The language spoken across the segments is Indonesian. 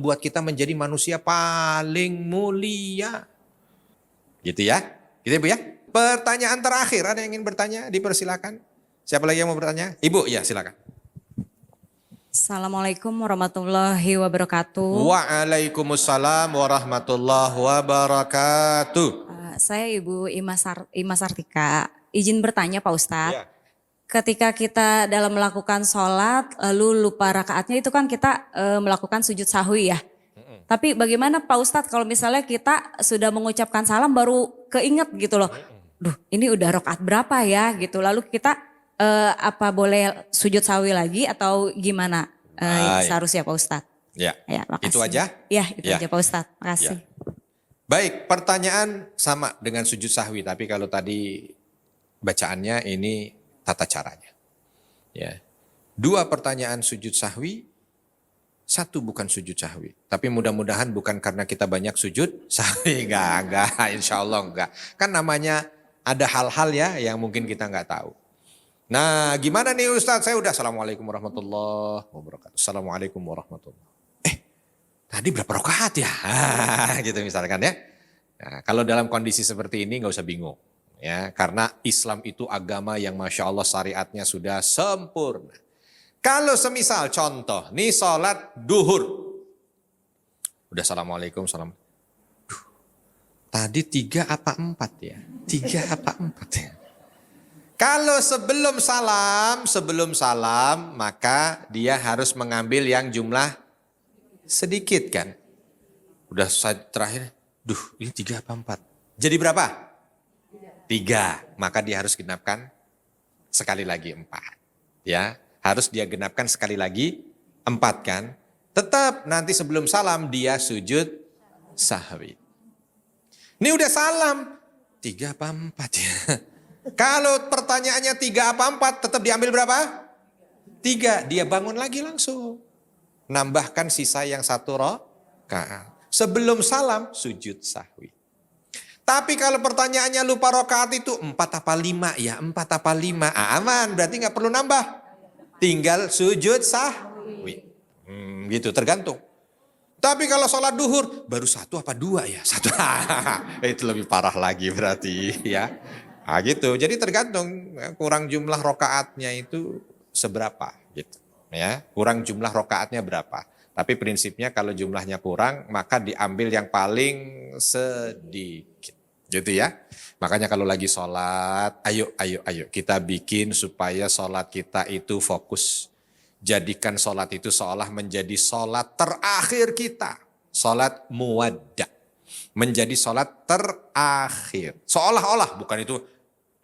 membuat kita menjadi manusia paling mulia. Gitu ya. Gitu ya Bu ya. Pertanyaan terakhir, ada yang ingin bertanya? Dipersilakan. Siapa lagi yang mau bertanya? Ibu, ya silakan. Assalamualaikum warahmatullahi wabarakatuh. Waalaikumsalam warahmatullahi wabarakatuh. Saya Ibu Ima Sartika. Izin bertanya Pak Ustadz. Ya. Ketika kita dalam melakukan sholat lalu lupa rakaatnya itu kan kita melakukan sujud sahwi ya. Tapi bagaimana Pak Ustadz kalau misalnya kita sudah mengucapkan salam baru keinget gitu loh. Duh ini udah rakaat berapa ya gitu. Lalu kita apa boleh sujud sahwi lagi atau gimana seharusnya Pak Ustadz? Ya, Ya, makasih. itu aja? Ya, itu Ya. aja Pak Ustadz. Makasih. Ya. Baik, pertanyaan sama dengan sujud sahwi, tapi kalau tadi bacaannya ini tata caranya. Ya. 2 pertanyaan sujud sahwi, 1 bukan sujud sahwi. Tapi mudah-mudahan bukan karena kita banyak sujud sahwi, enggak, insya Allah enggak. Kan namanya ada hal-hal ya yang mungkin kita enggak tahu. Nah gimana nih Ustadz, saya udah Assalamualaikum warahmatullahi wabarakatuh. Assalamualaikum warahmatullahi. Tadi berapa rakaat ya? Gitu misalkan ya. Nah, kalau dalam kondisi seperti ini nggak usah bingung. Ya, karena Islam itu agama yang Masya Allah syariatnya sudah sempurna. Kalau semisal contoh, nih sholat duhur. Udah Assalamualaikum, salam. Tadi 3 apa 4 ya? 3 apa 4 ya? Kalau sebelum salam, maka dia harus mengambil yang jumlah sedikit kan. Udah terakhir, ini 3 apa 4? Jadi berapa? 3. Maka dia harus genapkan sekali lagi 4. Ya, harus dia genapkan sekali lagi 4 kan. Tetap nanti sebelum salam dia sujud sahwi. Ini udah salam, 3 apa 4 ya? Kalau pertanyaannya 3 apa 4 tetap diambil berapa? 3, dia bangun lagi langsung. Nambahkan sisa yang 1 rakaat. Sebelum salam sujud sahwi. Tapi kalau pertanyaannya lupa rakaat itu 4 apa 5 ya? 4 apa 5? Aman, berarti nggak perlu nambah. Tinggal sujud sahwi. Gitu tergantung. Tapi kalau sholat duhur baru 1 apa 2 ya? 1. Itu lebih parah lagi berarti ya. Nah gitu. Jadi tergantung kurang jumlah rakaatnya itu seberapa gitu. Ya, kurang jumlah rokaatnya berapa. Tapi prinsipnya kalau jumlahnya kurang, maka diambil yang paling sedikit. Gitu ya. Makanya kalau lagi sholat, ayo kita bikin supaya sholat kita itu fokus. Jadikan sholat itu seolah menjadi sholat terakhir kita. Sholat muwadda. Menjadi sholat terakhir. Seolah-olah, bukan itu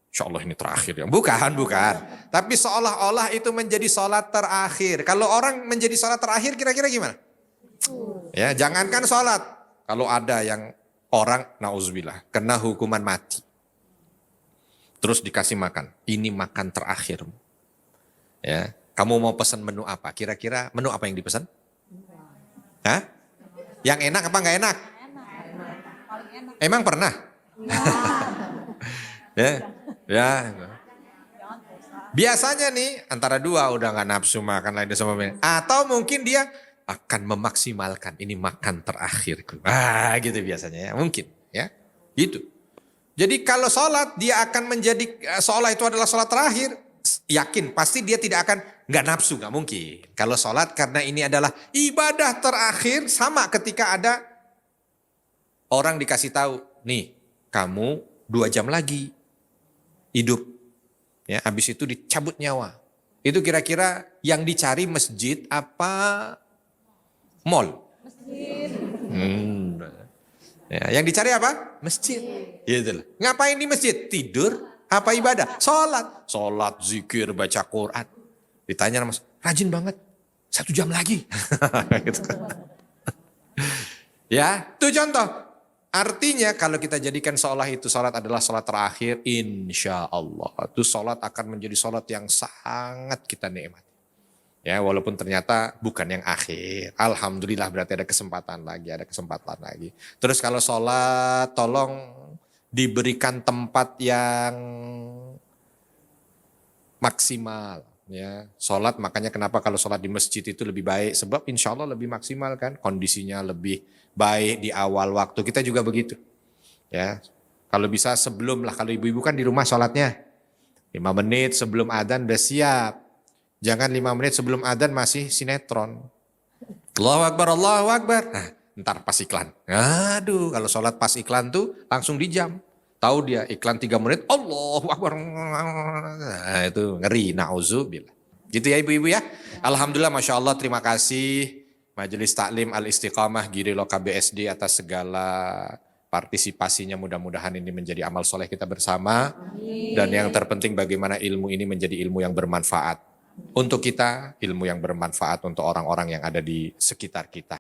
insya Allah ini terakhir ya. Bukan. Tapi seolah-olah itu menjadi sholat terakhir. Kalau orang menjadi sholat terakhir kira-kira gimana? Ya, jangankan sholat. Kalau ada yang orang, nauzubillah, kena hukuman mati. Terus dikasih makan. Ini makan terakhir. Ya, kamu mau pesan menu apa? Kira-kira menu apa yang dipesan? Hah? Yang enak apa nggak enak? Emang pernah? Ya. Biasanya nih antara 2 udah nggak nafsu makan lagi sama atau mungkin dia akan memaksimalkan ini makan terakhirku. Gitu biasanya ya, mungkin ya. Gitu. Jadi kalau sholat dia akan menjadi seolah itu adalah sholat terakhir, yakin pasti dia tidak akan nggak nafsu, nggak mungkin. Kalau sholat karena ini adalah ibadah terakhir, sama ketika ada orang dikasih tahu, nih kamu 2 jam lagi hidup, ya, habis itu dicabut nyawa. Itu kira-kira yang dicari masjid apa mall? Masjid. Ya, yang dicari apa? Masjid. Gitu. Ngapain di masjid? Tidur apa ibadah? Sholat, zikir, baca Quran. Ditanya Mas, rajin banget. 1 jam lagi. Gitu. Ya, itu contoh. Artinya kalau kita jadikan seolah itu sholat adalah sholat terakhir, insya Allah itu sholat akan menjadi sholat yang sangat kita nikmati. Ya, walaupun ternyata bukan yang akhir. Alhamdulillah berarti ada kesempatan lagi. Terus kalau sholat tolong diberikan tempat yang maksimal. Ya, sholat makanya kenapa kalau sholat di masjid itu lebih baik, sebab insya Allah lebih maksimal kan, kondisinya lebih baik di awal waktu, kita juga begitu. Ya, kalau bisa sebelum lah, kalau ibu-ibu kan di rumah sholatnya 5 menit sebelum adzan udah siap, jangan 5 menit sebelum adzan masih sinetron. Allahu Akbar, Allahu Akbar. Nah, ntar pas iklan. Aduh, kalau sholat pas iklan tuh langsung di jam. Tahu dia iklan 3 menit, Allahu Akbar. Nah, itu ngeri, na'udzubillah. Gitu ya ibu-ibu ya. Alhamdulillah, Masya Allah, terima kasih Majelis Taklim Al-Istiqamah Girilo KBSD atas segala partisipasinya. Mudah-mudahan ini menjadi amal soleh kita bersama. Dan yang terpenting bagaimana ilmu ini menjadi ilmu yang bermanfaat. Untuk kita, ilmu yang bermanfaat untuk orang-orang yang ada di sekitar kita.